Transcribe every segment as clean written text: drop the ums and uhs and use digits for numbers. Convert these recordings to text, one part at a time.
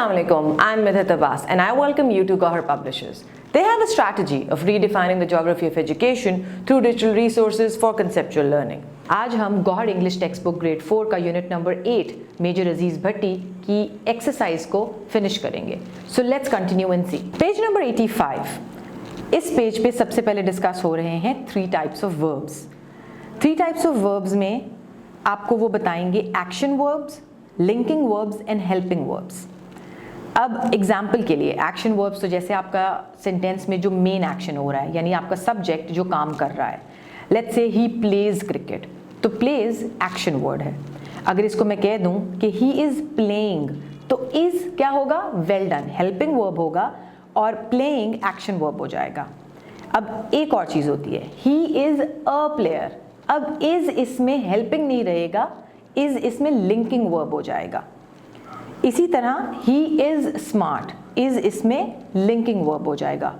Assalamualaikum, I'm Midhat Abbas and I welcome you to Gauhar Publishers. They have a strategy of redefining the geography of education through digital resources for conceptual learning. आज हम Gohar English text book grade 4 का unit number 8 major Aziz Bhatti की exercise को finish करेंगे. So let's continue and see. Page number 85. इस page पे सबसे पहले डिस्कस हो रहे हैं 3 types of verbs. 3 types of verbs में आपको वो बताएंगे action verbs, linking verbs and helping verbs. अब एग्जाम्पल के लिए एक्शन वर्ब्स तो जैसे आपका सेंटेंस में जो मेन एक्शन हो रहा है यानी आपका सब्जेक्ट जो काम कर रहा है. Let's say he plays cricket, तो प्लेज एक्शन वर्ड है. अगर इसको मैं कह दूं कि ही इज प्लेइंग, तो इज क्या होगा, वेल डन, हेल्पिंग वर्ब होगा और प्लेइंग एक्शन वर्ब हो जाएगा. अब एक और चीज होती है, ही इज अ प्लेयर. अब इज इसमें हेल्पिंग नहीं रहेगा, इज इसमें लिंकिंग वर्ब हो जाएगा. इसी तरह ही इज स्मार्ट, इज इसमें लिंकिंग वर्ब हो जाएगा.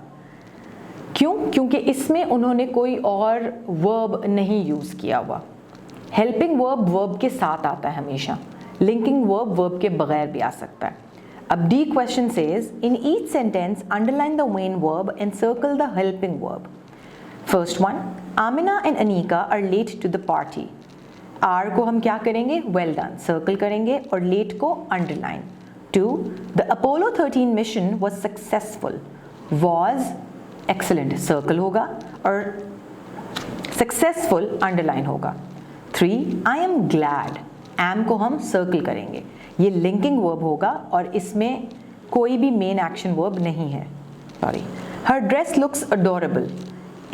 क्यों? क्योंकि इसमें उन्होंने कोई और वर्ब नहीं यूज किया हुआ. हेल्पिंग वर्ब वर्ब के साथ आता है हमेशा, लिंकिंग वर्ब वर्ब के बगैर भी आ सकता है. अब the question says in each sentence underline the main verb and circle the helping verb. First one, Amina and Anika are late to the party. Are को हम क्या करेंगे, वेल डन, सर्कल करेंगे और लेट को underline. 2, the Apollo 13 mission was successful. Was excellent circle होगा और successful underline होगा. 3, आई एम ग्लैड. एम को हम सर्कल करेंगे, ये लिंकिंग वर्ब होगा और इसमें कोई भी मेन एक्शन वर्ब नहीं है. सॉरी. हर ड्रेस लुक्स अडोरेबल,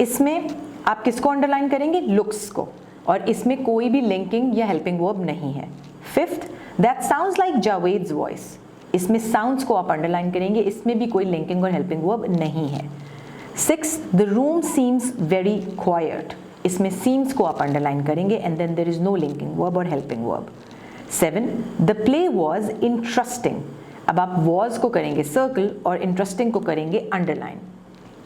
इसमें आप किसको अंडरलाइन करेंगे, लुक्स को, और इसमें कोई भी लिंकिंग या हेल्पिंग वर्ब नहीं है. 5th, that sounds like Javed's voice. इसमें साउंड्स को आप अंडरलाइन करेंगे, इसमें भी कोई लिंकिंग और हेल्पिंग वर्ब नहीं है. 6th, the room seems very quiet. इसमें सीम्स को आप अंडरलाइन करेंगे and then there is no linking verb और helping verb. 7, the play was interesting. अब आप वॉज को करेंगे सर्कल और इंटरेस्टिंग को करेंगे underline.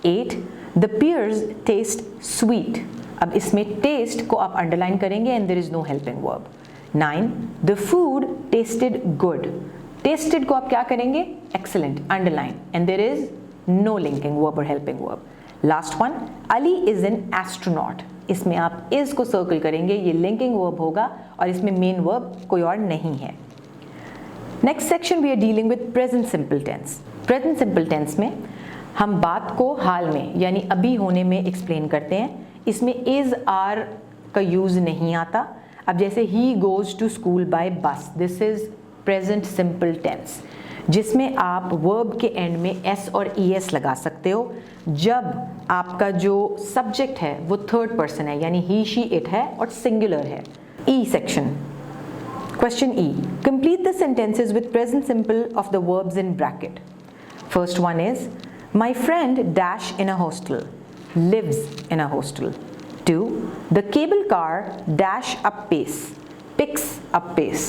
8, the pears taste sweet. अब इसमें टेस्ट को आप अंडरलाइन करेंगे and there is no helping verb. 9, the food tasted good. Tasted को आप क्या करेंगे, excellent, underline and there is no linking verb और helping verb. Last one, Ali is an astronaut. इसमें आप इज को सर्कल करेंगे, ये लिंकिंग वर्ब होगा और इसमें मेन वर्ब कोई और नहीं है. Next section we are dealing with present simple tense. Present simple tense में हम बात को हाल में यानी अभी होने में एक्सप्लेन करते हैं. इसमें इज आर का यूज नहीं आता. अब जैसे ही goes to school by bus, this is present simple tense, जिसमें आप वर्ब के एंड में एस और ई एस लगा सकते हो जब आपका जो सब्जेक्ट है वो थर्ड पर्सन है यानी ही शी इट है और सिंगुलर है. E section. Question E, complete the sentences with present simple of the verbs in bracket. First one is my friend dash in a hostel, lives in a hostel. 2, the cable car dash up pace, picks up pace.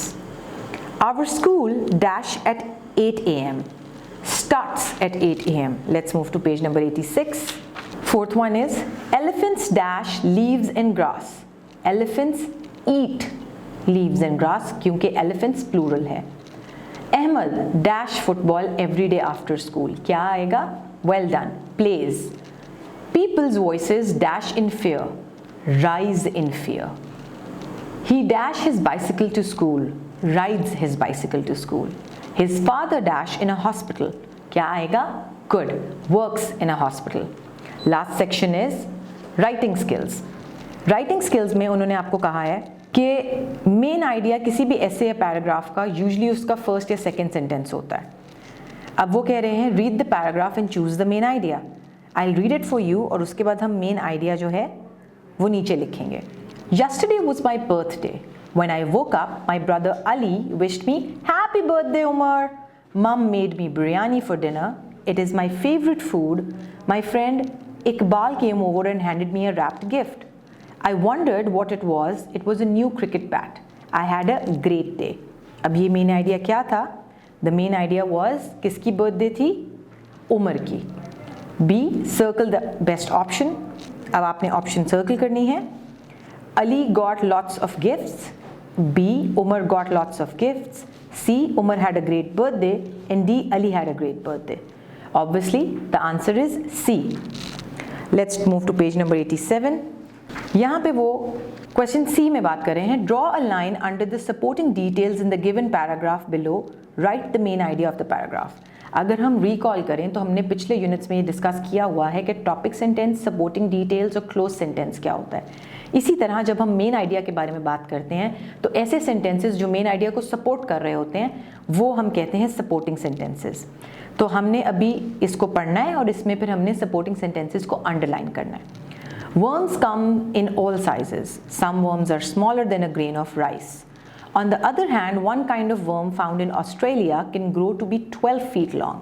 Our school dash at 8 a.m, starts at 8 a.m. Let's move to page number 86. Fourth one is elephants dash leaves and grass. Elephants eat leaves and grass क्योंकि elephants plural है. Ahmed dash football every day after school. क्या आएगा, well done, plays. People's voices dash in fear, rise in fear. He dash his bicycle to school, rides his bicycle to school. His father dash in a hospital. क्या आएगा, good, works in a hospital. Last section is writing skills. Writing skills में उन्होंने आपको कहा है कि main idea किसी भी ऐसे या पैराग्राफ का यूजली उसका फर्स्ट या सेकेंड सेंटेंस होता है. अब वो कह रहे हैं read the paragraph and choose the main idea. I'll read it for you और उसके बाद हम मेन आइडिया जो है वो नीचे लिखेंगे. Yesterday was my birthday. When I woke up, my brother Ali wished me happy birthday, Umar. Mum made me biryani for dinner. It is my favorite food. My friend Iqbal came over and handed me a wrapped gift. I wondered what it was. It was a new cricket bat. I had a great day. अब ये main idea क्या था? The main idea was किसकी birthday थी? उमर की. B, circle the best option. अब आपने option circle करनी है. Ali got lots of gifts. B, Umar got lots of gifts. C. Umar had a great birthday, and D. Ali had a great birthday? Obviously, the answer is C. Let's move to page number 87. यहाँ पे वो question सी में बात कर रहे हैं. Draw a line under the supporting details in the given paragraph below, right the main idea of the paragraph. अगर हम रिकॉल करें तो हमने पिछले यूनिट्स में ये डिस्कस किया हुआ है कि टॉपिक सेंटेंस, सपोर्टिंग डिटेल्स और क्लोज सेंटेंस क्या होता है. इसी तरह जब हम मेन आइडिया के बारे में बात करते हैं तो ऐसे सेंटेंसेस जो मेन आइडिया को सपोर्ट कर रहे होते हैं वो हम कहते हैं सपोर्टिंग सेंटेंसेस. तो हमने अभी इसको पढ़ना है और इसमें फिर हमने सपोर्टिंग सेंटेंसेस को अंडरलाइन करना है. Worms come in all sizes. Some worms are smaller than a grain of rice. On the other hand, one kind of worm found in Australia can grow to be 12 feet long.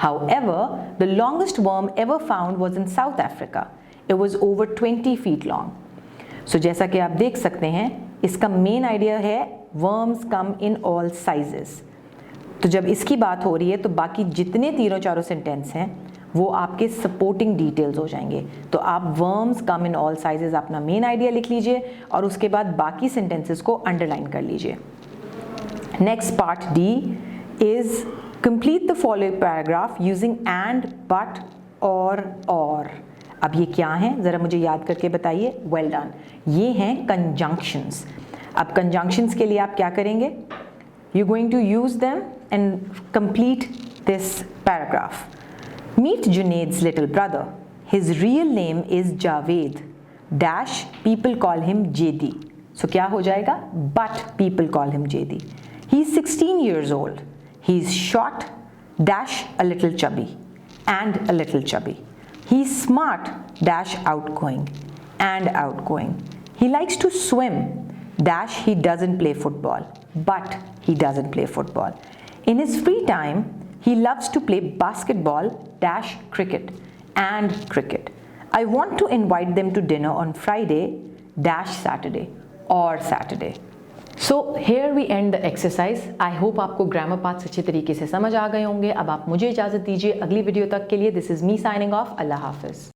However, the longest worm ever found was in South Africa. It was over 20 feet long. So जैसा कि आप देख सकते हैं, इसका main idea है worms come in all sizes. तो जब इसकी बात हो रही है तो बाकी जितने तीनों चारों सेंटेंस हैं वो आपके सपोर्टिंग डिटेल्स हो जाएंगे. तो आप worms come in all sizes अपना मेन आइडिया लिख लीजिए और उसके बाद बाकी सेंटेंसेस को अंडरलाइन कर लीजिए. Next part D is complete the following paragraph using and, but, और. अब ये क्या हैं ज़रा मुझे याद करके बताइए. Well done. ये हैं कंजंक्शंस. अब कंजंक्शंस के लिए आप क्या करेंगे? You going to use them and complete this paragraph. Meet Junaid's little brother. His real name is Javed. Dash, people call him JD. So क्या हो जाएगा? But people call him JD. He's 16 years old. He's short, dash a little chubby, and a little chubby. He's smart, dash outgoing, and outgoing. He likes to swim, dash he doesn't play football, but he doesn't play football. In his free time, he loves to play basketball, dash cricket, and cricket. I want to invite them to dinner on Friday, dash Saturday, or Saturday. So here we end the exercise. I hope आपको grammar parts अच्छे तरीके से समझ आ गए होंगे. अब आप मुझे इजाज़त दीजिए अगली वीडियो तक के लिए. This is me signing off. अल्लाह हाफिज़.